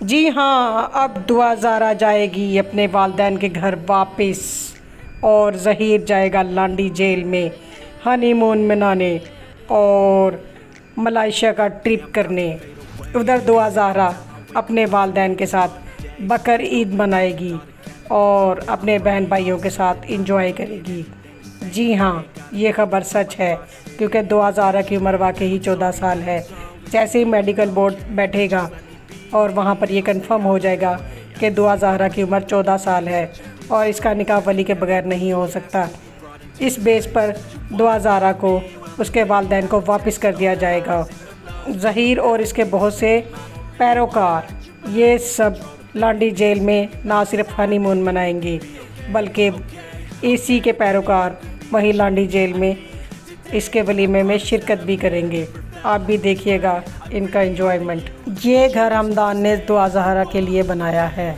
جی ہاں، اب دعا زارا جائے گی اپنے والدین کے گھر واپس، اور ظہیر جائے گا لانڈی جیل میں ہنی مون منانے اور ملائیشیا کا ٹرپ کرنے۔ ادھر دعا زہرا اپنے والدین کے ساتھ بقر عید منائے گی اور اپنے بہن بھائیوں کے ساتھ انجوائے کرے گی۔ جی ہاں، یہ خبر سچ ہے، کیونکہ دعا زہرا کی عمر واقعی 14 سال ہے۔ جیسے ہی میڈیکل بورڈ بیٹھے گا اور وہاں پر یہ کنفرم ہو جائے گا کہ دعا زہرا کی عمر 14 سال ہے اور اس کا نکاح ولی کے بغیر نہیں ہو سکتا، اس بیس پر دعا زہرا کو اس کے والدین کو واپس کر دیا جائے گا۔ ظہیر اور اس کے بہت سے پیروکار یہ سب لانڈی جیل میں نہ صرف ہنی مون منائیں گے، بلکہ اسی کے پیروکار وہیں لانڈی جیل میں اس کے ولیمے میں شرکت بھی کریں گے۔ آپ بھی دیکھیے گا ان کا انجوائمنٹ۔ یہ گھر ہمدان نے دعا زہرا کے لیے بنایا ہے۔